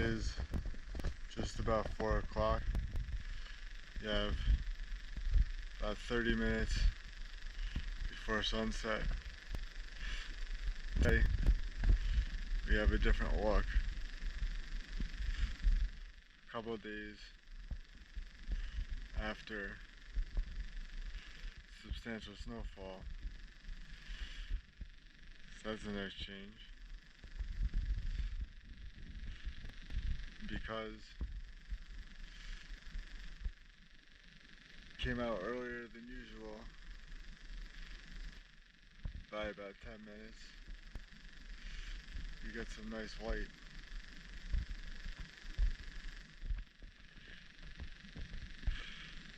is just about 4 o'clock. You have about 30 minutes before sunset. Today, we have a different look. A couple of days after substantial snowfall. So that's a nice change. Because it came out earlier than usual by about 10 minutes. You get some nice light.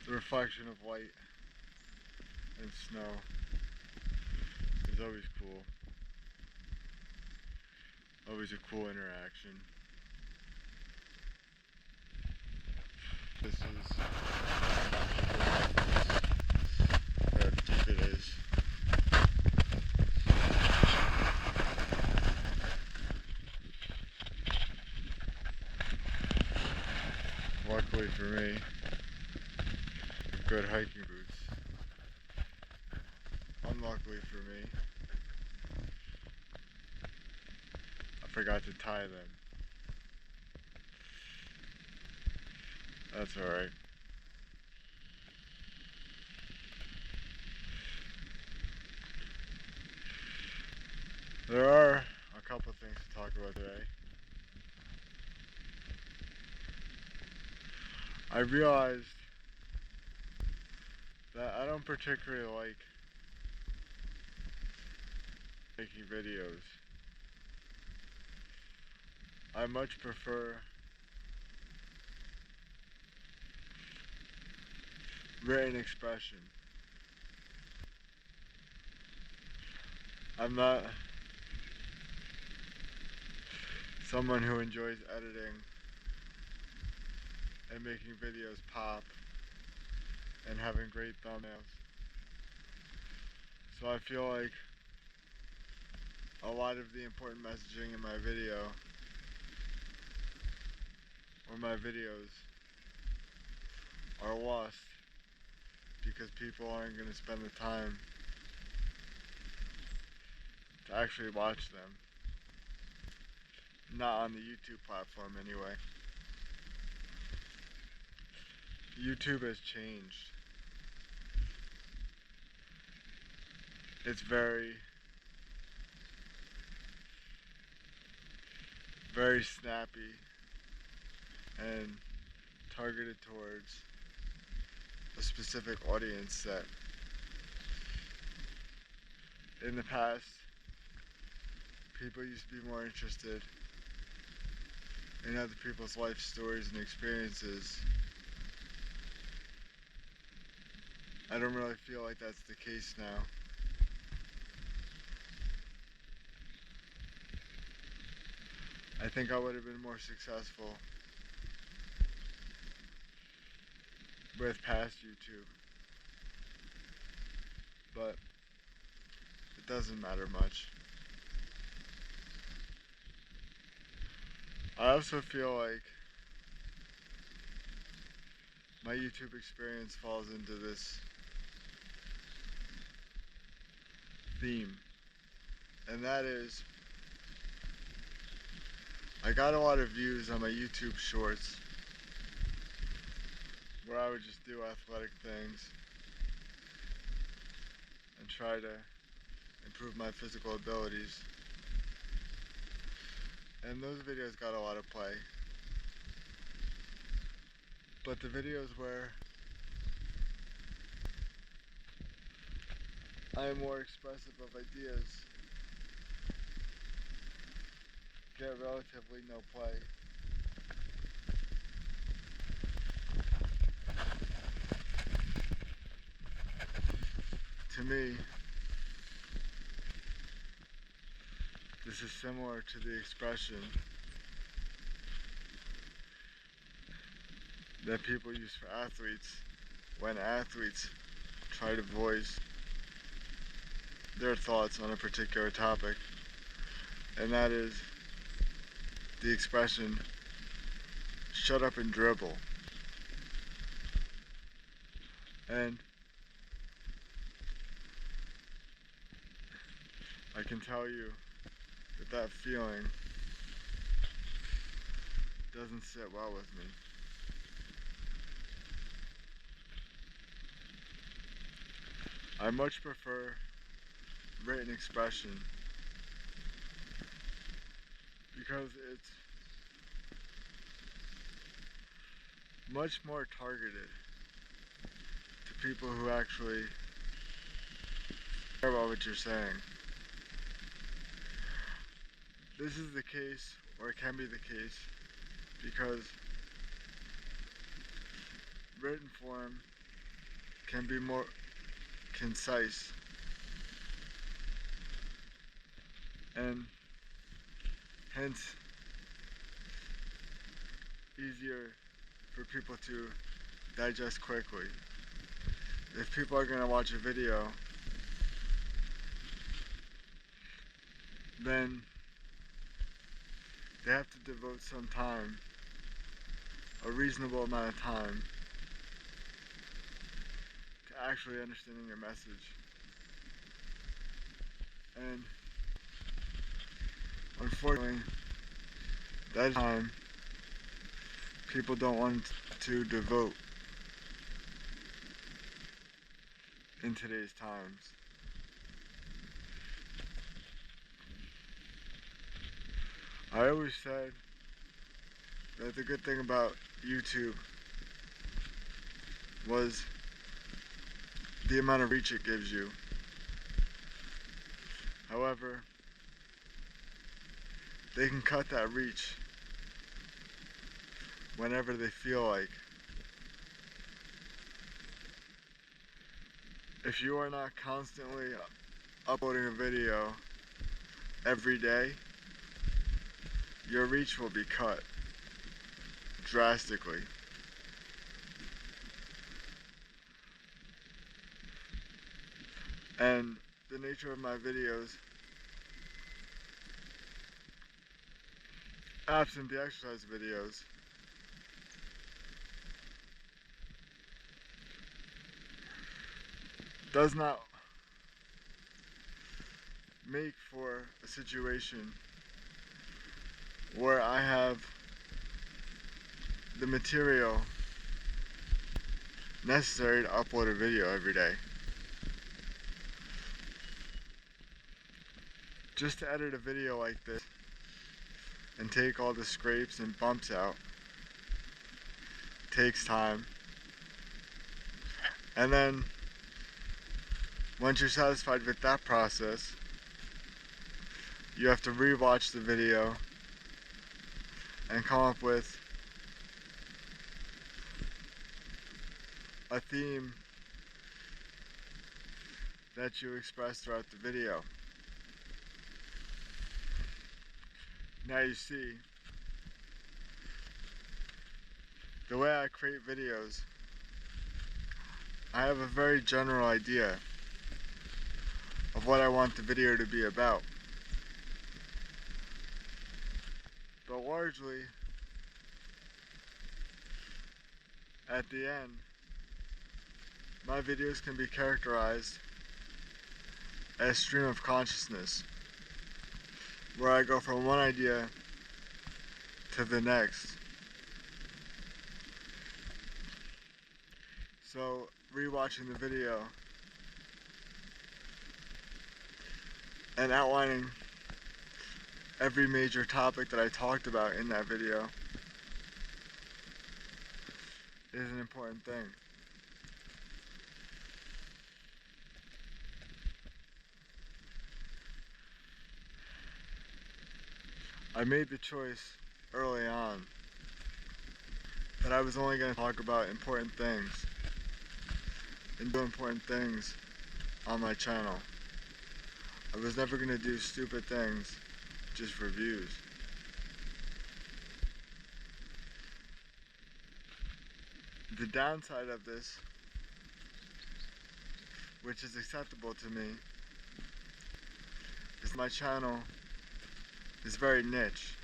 The reflection of light and snow is always cool. Always a cool interaction. This is how deep it is. Luckily for me, good hiking boots. Unluckily for me, I forgot to tie them. That's alright. There are a couple things to talk about today. I realized that I don't particularly like making videos. I much prefer written expression. I'm not someone who enjoys editing and making videos pop and having great thumbnails. So I feel like a lot of the important messaging in my video or my videos are lost because people aren't going to spend the time to actually watch them. Not on the YouTube platform anyway. YouTube has changed. It's very snappy and targeted towards a specific audience that in the past people used to be more interested in other people's life stories and experiences. I don't really feel like that's the case now. I think I would have been more successful with past YouTube, but it doesn't matter much. I also feel like my YouTube experience falls into this theme, and that is I got a lot of views on my YouTube shorts where I would just do athletic things and try to improve my physical abilities. And those videos got a lot of play. But the videos where I am more expressive of ideas get relatively no play. To me, this is similar to the expression that people use for athletes when athletes try to voice their thoughts on a particular topic, and that is the expression, shut up and dribble. And I can tell you that that feeling doesn't sit well with me. I much prefer written expression because it's much more targeted to people who actually care about what you're saying. This is the case, or it can be the case, because written form can be more concise and hence easier for people to digest quickly. If people are going to watch a video, then they have to devote some time, a reasonable amount of time, to actually understanding your message. And unfortunately, that time people don't want to devote in today's times. I always said that the good thing about YouTube was the amount of reach it gives you. However, they can cut that reach whenever they feel like. If you are not constantly uploading a video every day, your reach will be cut drastically. And the nature of my videos, absent the exercise videos, does not make for a situation where I have the material necessary to upload a video every day. Just to edit a video like this and take all the scrapes and bumps out takes time. And then once you're satisfied with that process, you have to rewatch the video and come up with a theme that you express throughout the video. Now you see, the way I create videos, I have a very general idea of what I want the video to be about. But largely, at the end, my videos can be characterized as stream of consciousness, where I go from one idea to the next. So, rewatching the video and outlining every major topic that I talked about in that video is an important thing. I made the choice early on that I was only going to talk about important things and do important things on my channel. I was never going to do stupid things just for views. The downside of this, which is acceptable to me, is my channel is very niche,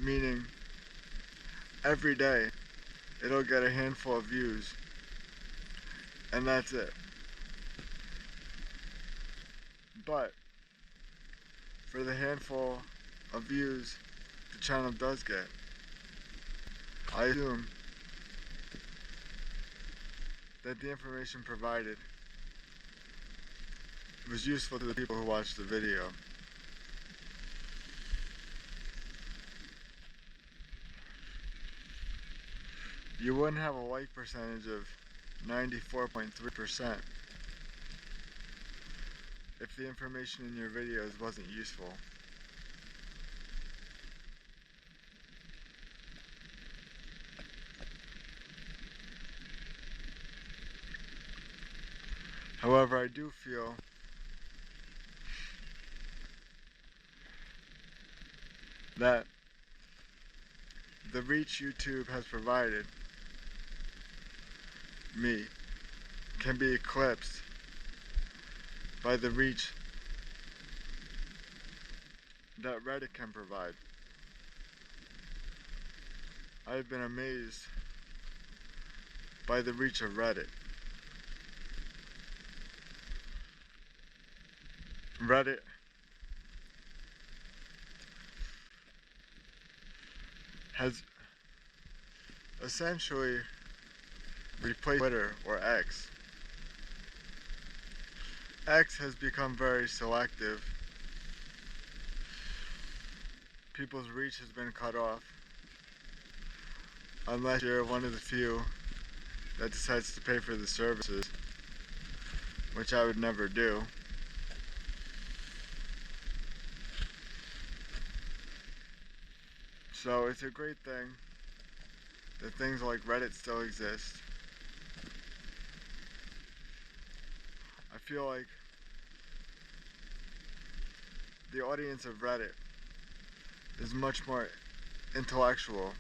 meaning every day it'll get a handful of views, and that's it. But for the handful of views the channel does get, I assume that the information provided was useful to the people who watched the video. You wouldn't have a like percentage of 94.3% if the information in your videos wasn't useful. However, I do feel that the reach YouTube has provided me can be eclipsed by the reach that Reddit can provide. I've been amazed by the reach of Reddit. Reddit has essentially replaced Twitter or X. X has become very selective. People's reach has been cut off unless you're one of the few that decides to pay for the services, which I would never do. So it's a great thing that things like Reddit still exist. I feel like the audience of Reddit is much more intellectual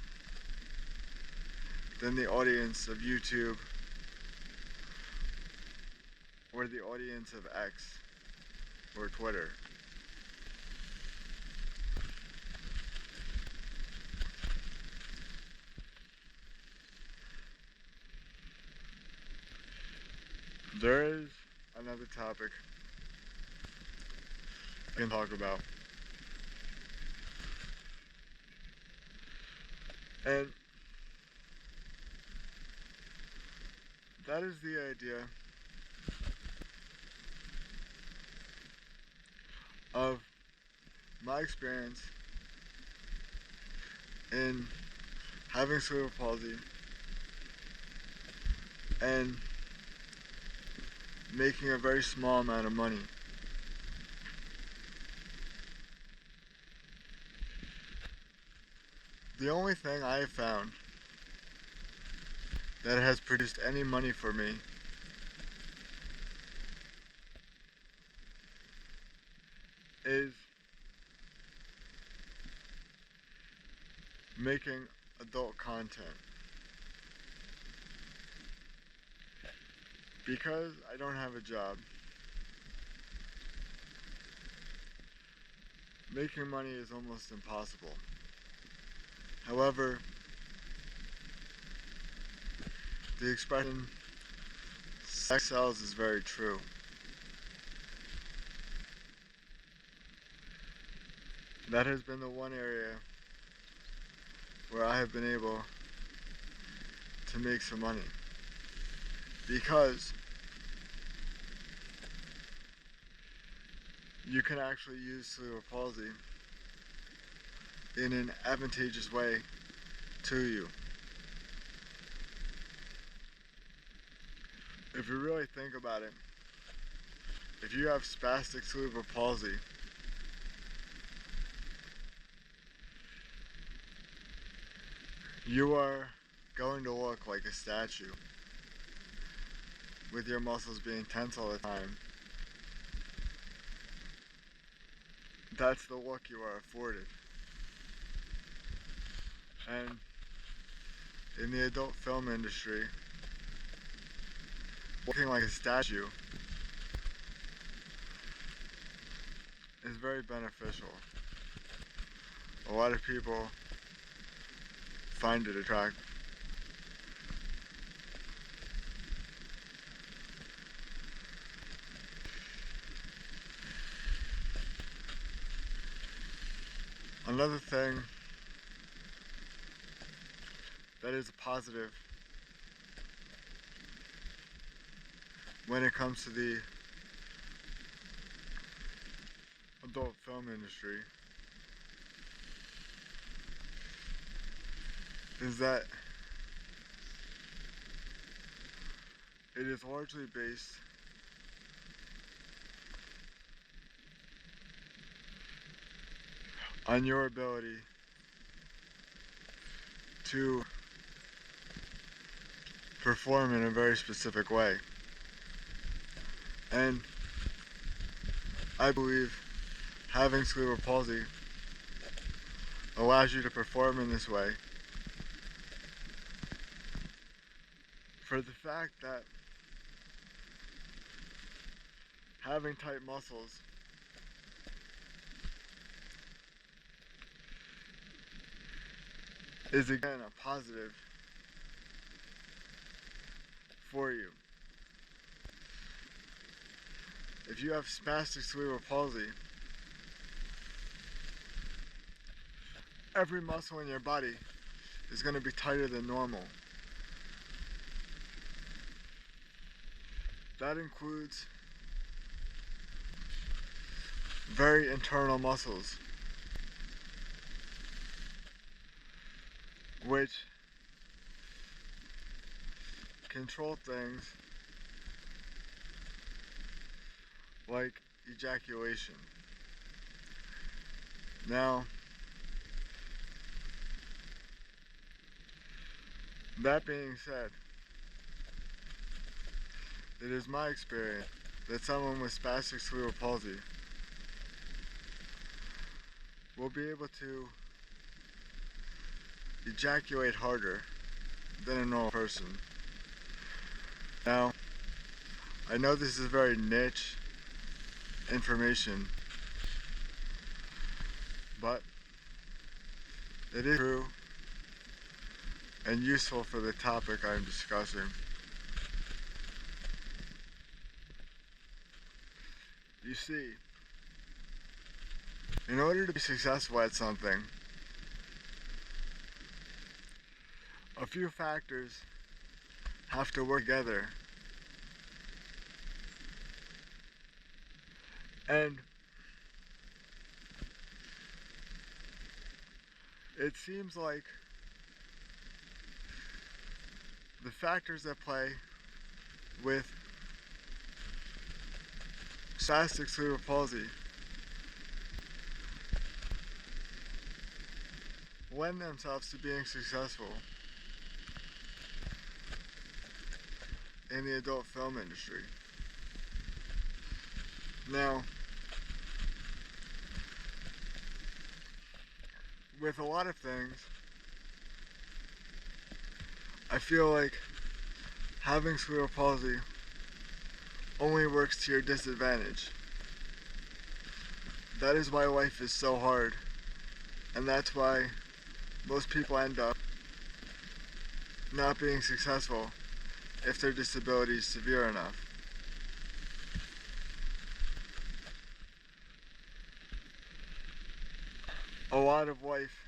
than the audience of YouTube or the audience of X or Twitter. There is another topic I can talk about, and that is the idea of my experience in having cerebral palsy and making a very small amount of money. The only thing I have found that has produced any money for me is making adult content. Because I don't have a job, making money is almost impossible. However, the expression sex sells is very true. That has been the one area where I have been able to make some money. Because you can actually use cerebral palsy in an advantageous way to you. If you really think about it, if you have spastic cerebral palsy, you are going to look like a statue, with your muscles being tense all the time. That's the look you are afforded. And in the adult film industry, looking like a statue is very beneficial. A lot of people find it attractive. Another thing that is a positive when it comes to the adult film industry is that it is largely based on your ability to perform in a very specific way. And I believe having cerebral palsy allows you to perform in this way for the fact that having tight muscles is again a positive for you. If you have spastic cerebral palsy, every muscle in your body is going to be tighter than normal. That includes very internal muscles, which control things like ejaculation. Now, that being said, it is my experience that someone with spastic cerebral palsy will be able to ejaculate harder than a normal person. Now, I know this is very niche information, but it is true and useful for the topic I'm discussing. You see, in order to be successful at something, a few factors have to work together. And it seems like the factors that play with spastic cerebral palsy lend themselves to being successful in the adult film industry. Now, with a lot of things, I feel like having cerebral palsy only works to your disadvantage. That is why life is so hard, and that's why most people end up not being successful if their disability is severe enough. A lot of life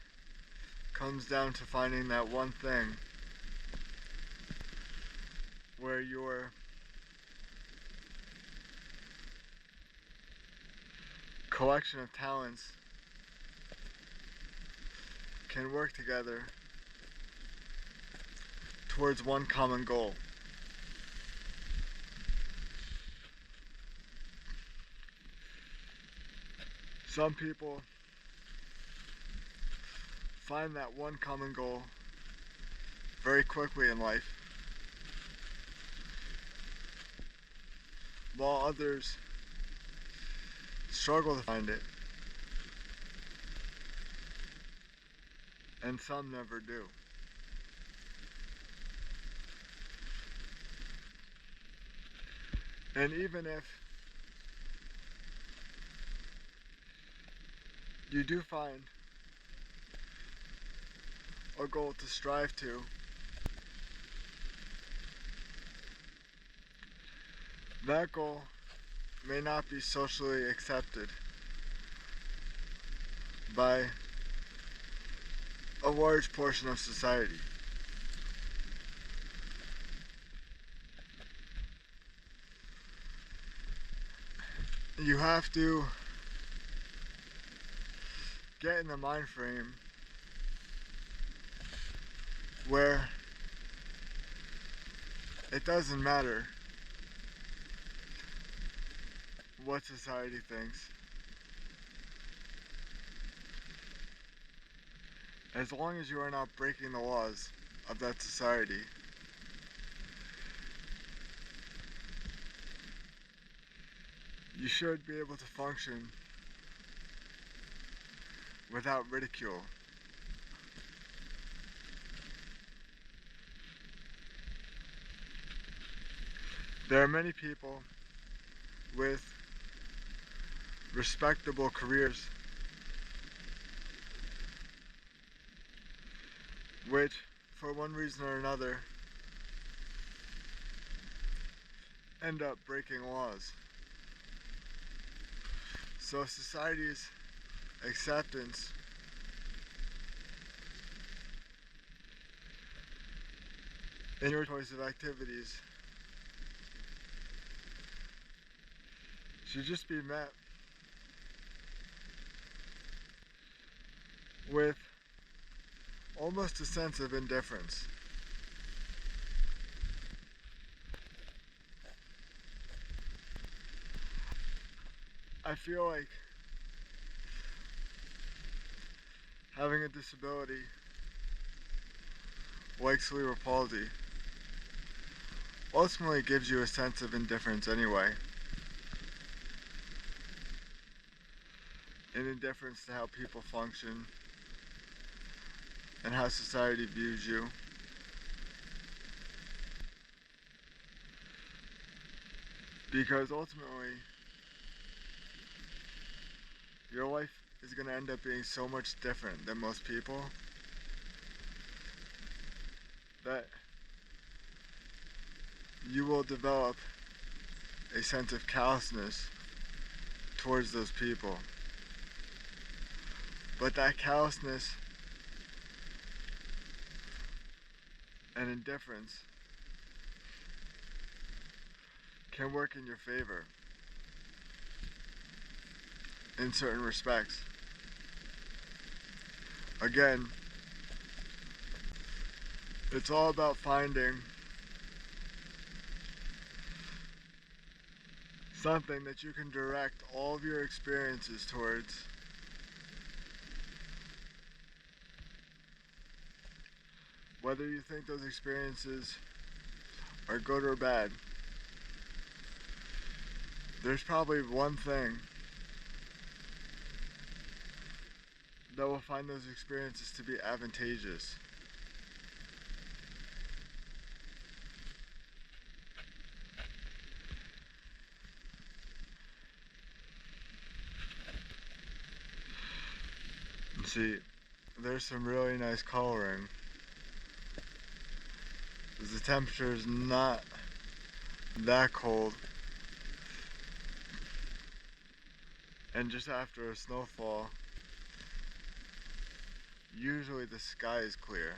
comes down to finding that one thing where your collection of talents can work together towards one common goal. Some people find that one common goal very quickly in life, while others struggle to find it, and some never do. And even if you do find a goal to strive to, that goal may not be socially accepted by a large portion of society. You have to get in the mind frame where it doesn't matter what society thinks, as long as you are not breaking the laws of that society. You should be able to function without ridicule. There are many people with respectable careers which, for one reason or another, end up breaking laws. So society's acceptance in your choice of activities should just be met with almost a sense of indifference. I feel like having a disability like cerebral palsy ultimately gives you a sense of indifference anyway. An indifference to how people function and how society views you. Because ultimately, your life is going to end up being so much different than most people that you will develop a sense of callousness towards those people. But that callousness and indifference can work in your favor in certain respects. Again, it's all about finding something that you can direct all of your experiences towards, whether you think those experiences are good or bad. There's probably one thing that will find those experiences to be advantageous. And see, there's some really nice coloring. The temperature is not that cold, and just after a snowfall, usually the sky is clear,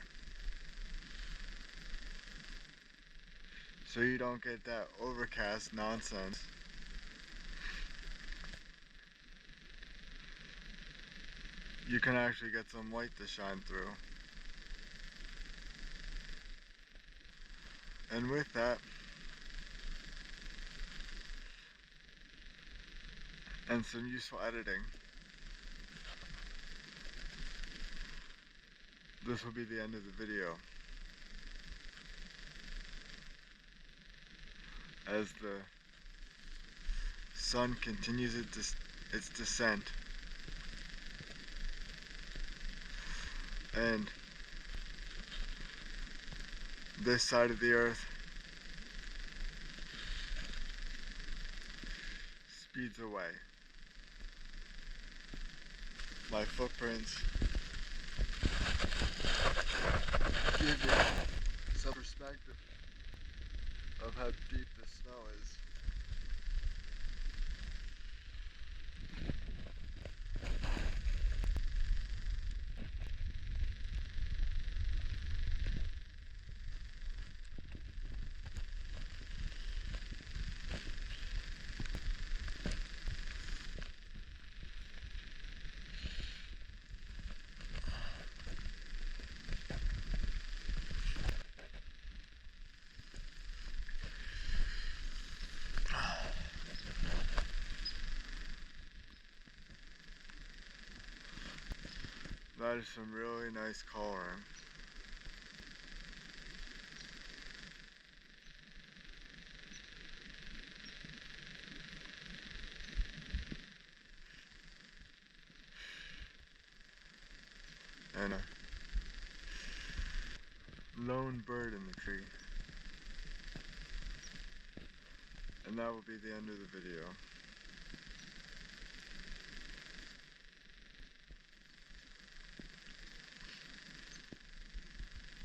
so you don't get that overcast nonsense. You can actually get some light to shine through. And with that, and some useful editing, this will be the end of the video. As the sun continues its descent, and this side of the earth speeds away. My footprints give you some perspective of how deep the snow is. That is some really nice coloring. And a lone bird in the tree. And that will be the end of the video.